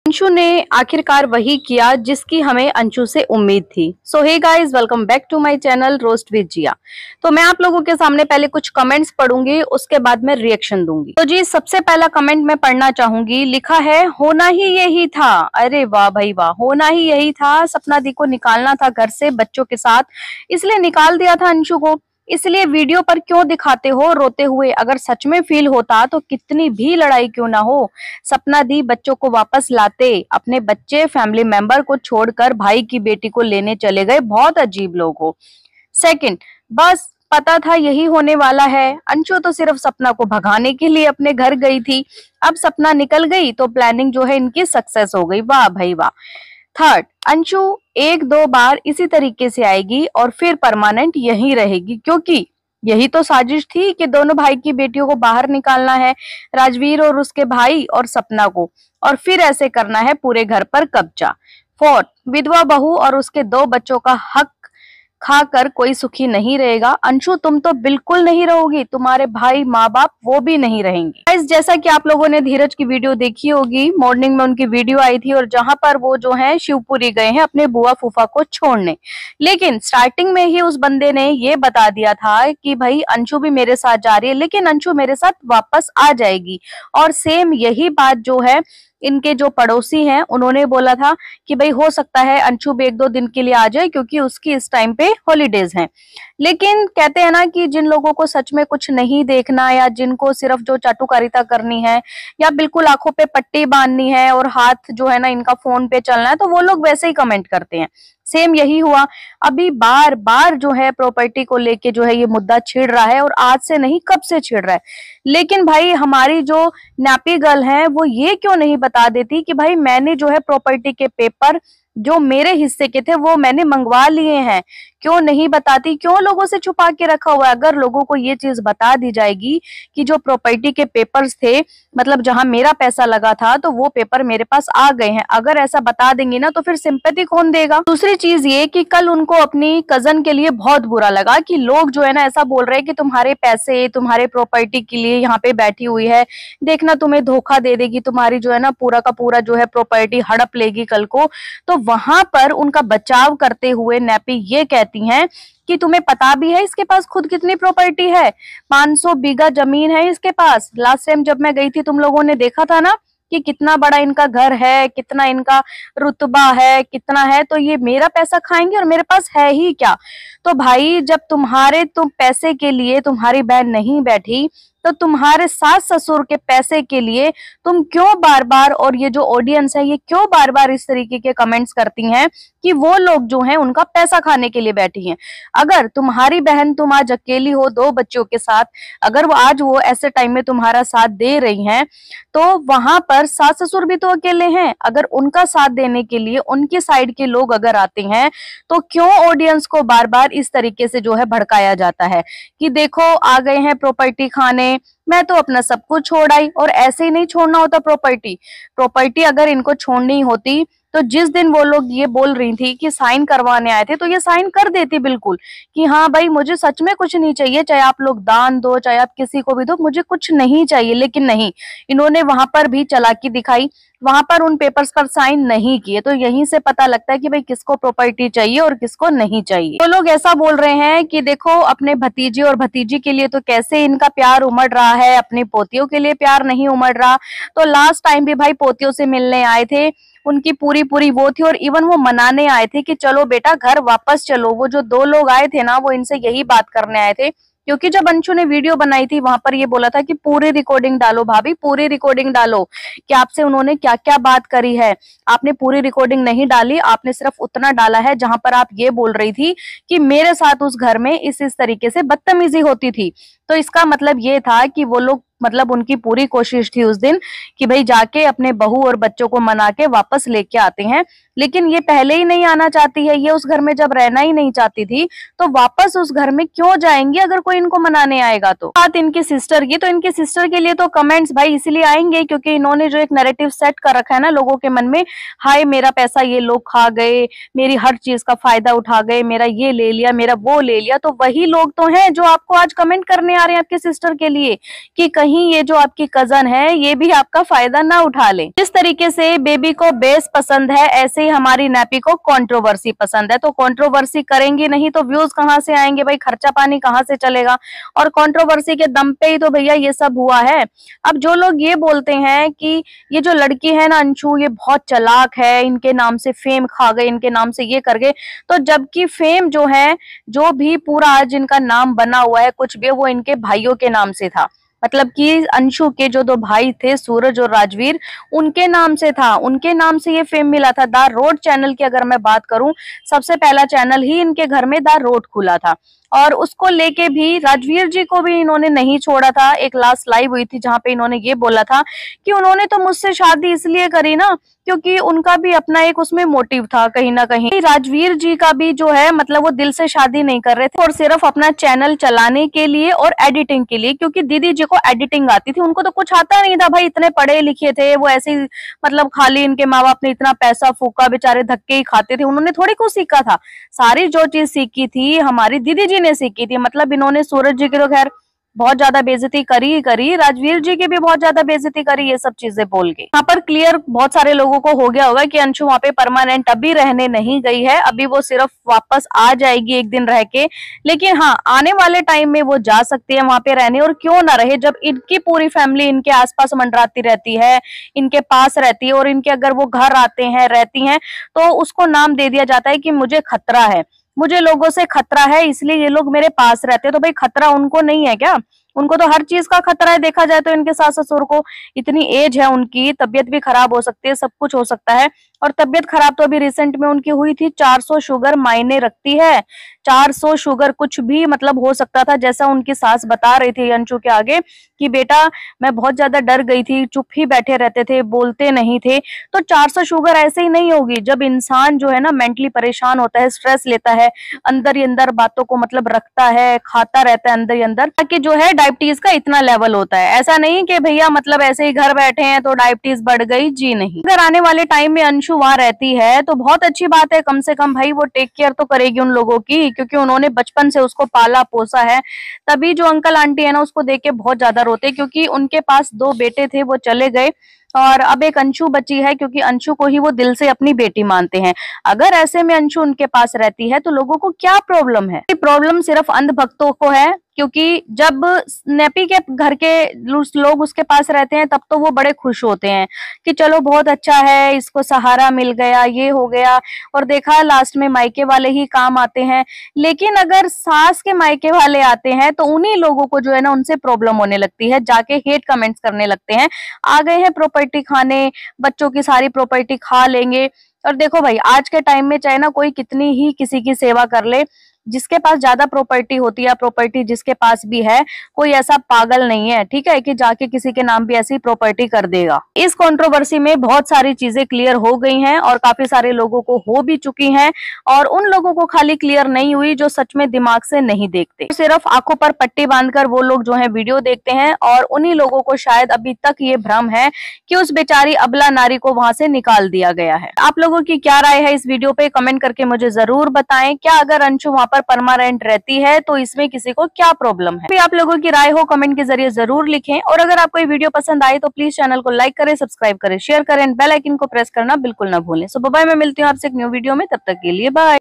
अंशु ने आखिरकार वही किया जिसकी हमें अंशु से उम्मीद थी। So hey guys, welcome back to my channel roast with Jiya. तो मैं आप लोगों के सामने पहले कुछ कमेंट्स पढ़ूंगी, उसके बाद मैं रिएक्शन दूंगी। तो जी, सबसे पहला कमेंट मैं पढ़ना चाहूंगी। लिखा है, होना ही यही था। अरे वाह भाई वाह, होना ही यही था। सपना दी को निकालना था घर से बच्चों के साथ, इसलिए निकाल दिया था अंशु को। इसलिए वीडियो पर क्यों दिखाते हो रोते हुए? अगर सच में फील होता तो कितनी भी लड़ाई क्यों ना हो, सपना दी बच्चों को वापस लाते। अपने बच्चे फैमिली मेंबर को छोड़कर भाई की बेटी को लेने चले गए। बहुत अजीब लोग हो। सेकंड, बस पता था यही होने वाला है। अंशु तो सिर्फ सपना को भगाने के लिए अपने घर गई थी। अब सपना निकल गई तो प्लानिंग जो है इनकी सक्सेस हो गई। वाह भाई वाह। थर्ड, अंशु एक दो बार इसी तरीके से आएगी और फिर परमानेंट यहीं रहेगी, क्योंकि यही तो साजिश थी कि दोनों भाई की बेटियों को बाहर निकालना है, राजवीर और उसके भाई और सपना को, और फिर ऐसे करना है पूरे घर पर कब्जा। फोर्थ, विधवा बहू और उसके दो बच्चों का हक खाकर कोई सुखी नहीं रहेगा। अंशु तुम तो बिल्कुल नहीं रहोगी, तुम्हारे भाई माँ बाप वो भी नहीं रहेंगे। गाइस, जैसा कि आप लोगों ने धीरज की वीडियो देखी होगी, मॉर्निंग में उनकी वीडियो आई थी और जहां पर वो जो है शिवपुरी गए हैं अपने बुआ फूफा को छोड़ने। लेकिन स्टार्टिंग में ही उस बंदे ने ये बता दिया था कि भाई अंशु भी मेरे साथ जा रही है, लेकिन अंशु मेरे साथ वापस आ जाएगी। और सेम यही बात जो है इनके जो पड़ोसी हैं उन्होंने बोला था कि भाई हो सकता है अंशु भी एक दो दिन के लिए आ जाए, क्योंकि उसकी इस टाइम पे हॉलीडेज हैं। लेकिन कहते हैं ना कि जिन लोगों को सच में कुछ नहीं देखना, या जिनको सिर्फ जो चाटुकारिता करनी है, या बिल्कुल आंखों पे पट्टी बांधनी है और हाथ जो है ना इनका फोन पे चलना है, तो वो लोग वैसे ही कमेंट करते हैं। सेम यही हुआ। अभी बार बार जो है प्रॉपर्टी को लेके जो है ये मुद्दा छिड़ रहा है, और आज से नहीं कब से छिड़ रहा है। लेकिन भाई हमारी जो नैपी गर्ल है वो ये क्यों नहीं बता देती कि भाई मैंने जो है प्रॉपर्टी के पेपर जो मेरे हिस्से के थे वो मैंने मंगवा लिए हैं। क्यों नहीं बताती? क्यों लोगों से छुपा के रखा हुआ है? अगर लोगों को ये चीज बता दी जाएगी कि जो प्रॉपर्टी के पेपर्स थे, मतलब जहां मेरा पैसा लगा था, तो वो पेपर मेरे पास आ गए हैं, अगर ऐसा बता देंगी ना तो फिर सिंपैथी कौन देगा? दूसरी चीज ये कि कल उनको अपनी कजन के लिए बहुत बुरा लगा कि लोग जो है ना ऐसा बोल रहे हैं कि तुम्हारे पैसे तुम्हारे प्रॉपर्टी के लिए यहाँ पे बैठी हुई है, देखना तुम्हें धोखा दे देगी, तुम्हारी जो है ना पूरा का पूरा जो है प्रॉपर्टी हड़प लेगी कल को। तो वहां पर उनका बचाव करते हुए नैपी ये कहती हैं कि तुम्हें पता भी है इसके पास खुद कितनी प्रॉपर्टी है? 500 बीघा जमीन है इसके पास। लास्ट टाइम जब मैं गई थी तुम लोगों ने देखा था ना कि कितना बड़ा इनका घर है, कितना इनका रुतबा है, कितना है। तो ये मेरा पैसा खाएंगे और मेरे पास है ही क्या? तो भाई जब तुम पैसे के लिए तुम्हारी बहन नहीं बैठी, तो तुम्हारे सास ससुर के पैसे के लिए तुम क्यों बार बार, और ये जो ऑडियंस है ये क्यों बार बार इस तरीके के कमेंट्स करती हैं कि वो लोग जो हैं उनका पैसा खाने के लिए बैठी हैं? अगर तुम्हारी बहन तुम आज अकेली हो दो बच्चों के साथ, अगर वो ऐसे टाइम में तुम्हारा साथ दे रही हैं, तो वहां पर सास ससुर भी तो अकेले हैं। अगर उनका साथ देने के लिए उनकी साइड के लोग अगर आते हैं, तो क्यों ऑडियंस को बार बार इस तरीके से जो है भड़काया जाता है कि देखो आ गए हैं प्रॉपर्टी खाने, मैं तो अपना सब कुछ छोड़ आई। और ऐसे ही नहीं छोड़ना होता प्रॉपर्टी अगर इनको छोड़नी होती तो जिस दिन वो लोग ये बोल रही थी कि साइन करवाने आए थे, तो ये साइन कर देती बिल्कुल कि हाँ भाई मुझे सच में कुछ नहीं चाहिए, चाहे आप लोग दान दो, चाहे आप किसी को भी दो, मुझे कुछ नहीं चाहिए। लेकिन नहीं, इन्होंने वहां पर भी चालाकी दिखाई, वहां पर उन पेपर्स पर साइन नहीं किए। तो यहीं से पता लगता है कि भाई किसको प्रॉपर्टी चाहिए और किसको नहीं चाहिए। तो लोग ऐसा बोल रहे हैं कि देखो अपने भतीजे और भतीजी के लिए तो कैसे इनका प्यार उमड़ रहा है, अपनी पोतियों के लिए प्यार नहीं उमड़ रहा। तो लास्ट टाइम भी भाई पोतियों से मिलने आए थे, उनकी पूरी पूरी वो थी, और इवन वो मनाने आए थे कि चलो बेटा घर वापस चलो। वो जो दो लोग आए थे ना वो इनसे यही बात करने आए थे, क्योंकि जब अंशु ने वीडियो बनाई थी वहां पर ये बोला था कि पूरी रिकॉर्डिंग डालो भाभी, पूरी रिकॉर्डिंग डालो कि आपसे उन्होंने क्या क्या बात करी है। आपने पूरी रिकॉर्डिंग नहीं डाली, आपने सिर्फ उतना डाला है जहां पर आप ये बोल रही थी कि मेरे साथ उस घर में इस तरीके से बदतमीजी होती थी। तो इसका मतलब ये था कि वो लोग, मतलब उनकी पूरी कोशिश थी उस दिन कि भाई जाके अपने बहू और बच्चों को मना के वापस लेके आते हैं। लेकिन ये पहले ही नहीं आना चाहती है, ये उस घर में जब रहना ही नहीं चाहती थी तो वापस उस घर में क्यों जाएंगी अगर कोई इनको मनाने आएगा? तो बात इनकी सिस्टर की, तो इनकी सिस्टर के लिए तो कमेंट्स भाई इसलिए आएंगे क्योंकि इन्होंने जो एक नैरेटिव सेट कर रखा है ना लोगों के मन में, हाय मेरा पैसा ये लोग खा गए, मेरी हर चीज का फायदा उठा गए, मेरा ये ले लिया, मेरा वो ले लिया। तो वही लोग तो हैं जो आपको आज कमेंट करने आ रहे हैं आपके सिस्टर के लिए कि कहीं कहीं ये जो आपकी कजन है ये भी आपका फायदा ना उठा ले। जिस तरीके से बेबी को बेस पसंद है ऐसे ही हमारी नैपी को कंट्रोवर्सी पसंद है। तो कंट्रोवर्सी करेंगी नहीं तो व्यूज कहाँ से आएंगे भाई, खर्चा पानी कहाँ से चलेगा। और कंट्रोवर्सी के दम पे ही तो भैया ये सब हुआ है। अब जो लोग ये बोलते हैं कि ये जो लड़की है ना अंशु ये बहुत चालाक है, इनके नाम से फेम खा गए, इनके नाम से ये कर गए, तो जबकि फेम जो है, जो भी पूरा आज इनका नाम बना हुआ है कुछ भी, वो इनके भाइयों के नाम से था। मतलब कि अंशु के जो दो भाई थे सूरज और राजवीर, उनके नाम से था, उनके नाम से ये फेम मिला था। द रोड चैनल की अगर मैं बात करूं, सबसे पहला चैनल ही इनके घर में द रोड खुला था। और उसको लेके भी राजवीर जी को भी इन्होंने नहीं छोड़ा था। एक लास्ट लाइव हुई थी जहां पे इन्होंने ये बोला था कि उन्होंने तो मुझसे शादी इसलिए करी ना क्योंकि उनका भी अपना एक उसमें मोटिव था कहीं ना कहीं। राजवीर जी का भी जो है मतलब वो दिल से शादी नहीं कर रहे थे और सिर्फ अपना चैनल चलाने के लिए और एडिटिंग के लिए, क्योंकि दीदी जी को एडिटिंग आती थी, उनको तो कुछ आता नहीं था भाई, इतने पढ़े लिखे थे वो, ऐसे ही मतलब खाली इनके माँ बाप ने इतना पैसा फूका, बेचारे धक्के ही खाते थे, उन्होंने थोड़ी कुछ सीखा था। सारी जो चीज सीखी थी हमारी दीदी जी ने सीखी थी। मतलब इन्होंने सूरज जी की तो खैर बहुत ज्यादा बेइज्जती करी ही करी, राजवीर जी की भी बहुत ज्यादा बेइज्जती करी, ये सब चीजें बोल के। यहाँ पर क्लियर बहुत सारे लोगों को हो गया होगा कि अंशु वहाँ पे परमानेंट अभी रहने नहीं गई है, अभी वो सिर्फ वापस आ जाएगी एक दिन रह के। लेकिन हाँ, आने वाले टाइम में वो जा सकती है वहां पे रहने, और क्यों ना रहे जब इनकी पूरी फैमिली इनके आसपास मंडराती रहती है, इनके पास रहती है, और इनके अगर वो घर आते हैं रहती हैं तो उसको नाम दे दिया जाता है कि मुझे खतरा है, मुझे लोगों से खतरा है इसलिए ये लोग मेरे पास रहते हैं। तो भाई खतरा उनको नहीं है क्या? उनको तो हर चीज का खतरा है। देखा जाए तो इनके सास ससुर को इतनी एज है, उनकी तबीयत भी खराब हो सकती है, सब कुछ हो सकता है। और तबीयत खराब तो अभी रिसेंट में उनकी हुई थी। 400 शुगर मायने रखती है, 400 शुगर कुछ भी मतलब हो सकता था। जैसा उनकी सास बता रही थी अंशु के आगे कि बेटा मैं बहुत ज्यादा डर गई थी, चुप ही बैठे रहते थे, बोलते नहीं थे। तो 400 शुगर ऐसे ही नहीं होगी। जब इंसान जो है ना मेंटली परेशान होता है, स्ट्रेस लेता है, अंदर ही अंदर बातों को मतलब रखता है, खाता रहता है अंदर ही अंदर, ताकि जो है डायबिटीज का इतना लेवल होता है। ऐसा नहीं कि भैया मतलब ऐसे ही घर बैठे हैं तो डायबिटीज बढ़ गई, जी नहीं। अगर आने वाले टाइम में अंशु वहां रहती है तो बहुत अच्छी बात है, कम से कम भाई वो टेक केयर तो करेगी उन लोगों की, क्योंकि उन्होंने बचपन से उसको पाला पोसा है। तभी जो अंकल आंटी है ना उसको देख के बहुत ज्यादा रोते, क्योंकि उनके पास 2 बेटे थे वो चले गए और अब एक अंशु बची है, क्योंकि अंशु को ही वो दिल से अपनी बेटी मानते हैं। अगर ऐसे में अंशु उनके पास रहती है तो लोगों को क्या प्रॉब्लम है? प्रॉब्लम सिर्फ अंधभक्तों को है, क्योंकि जब नेपी के घर के लोग उसके पास रहते हैं तब तो वो बड़े खुश होते हैं कि चलो बहुत अच्छा है, इसको सहारा मिल गया, ये हो गया। और देखा लास्ट में मायके वाले ही काम आते हैं। लेकिन अगर सास के मायके वाले आते हैं तो उन्हीं लोगों को जो है ना उनसे प्रॉब्लम होने लगती है, जाके हेट कमेंट्स करने लगते हैं, आ गए हैं प्रॉपर्टी खाने, बच्चों की सारी प्रॉपर्टी खा लेंगे। और देखो भाई आज के टाइम में चाहे ना कोई कितनी ही किसी की सेवा कर ले, जिसके पास ज्यादा प्रॉपर्टी होती है, प्रॉपर्टी जिसके पास भी है, कोई ऐसा पागल नहीं है, ठीक है, कि जाके किसी के नाम भी ऐसी प्रॉपर्टी कर देगा। इस कंट्रोवर्सी में बहुत सारी चीजें क्लियर हो गई हैं और काफी सारे लोगों को हो भी चुकी हैं, और उन लोगों को खाली क्लियर नहीं हुई जो सच में दिमाग से नहीं देखते, सिर्फ आंखों पर पट्टी बांधकर वो लोग जो है वीडियो देखते हैं। और उन्हीं लोगों को शायद अभी तक ये भ्रम है कि उस बेचारी अबला नारी को वहां से निकाल दिया गया है। आप लोगों की क्या राय है इस वीडियो पे, कमेंट करके मुझे जरूर बताएं। क्या अगर अंशु वहां पर परमानेंट रहती है तो इसमें किसी को क्या प्रॉब्लम है? आप लोगों की राय हो कमेंट के जरिए जरूर लिखें। और अगर आपको ये वीडियो पसंद आए तो प्लीज चैनल को लाइक करें, सब्सक्राइब करें, शेयर करें, बेल आइकन को प्रेस करना बिल्कुल ना भूलें। सो बाय, मैं मिलती हूँ आपसे एक न्यू वीडियो में, तब तक के लिए बाय।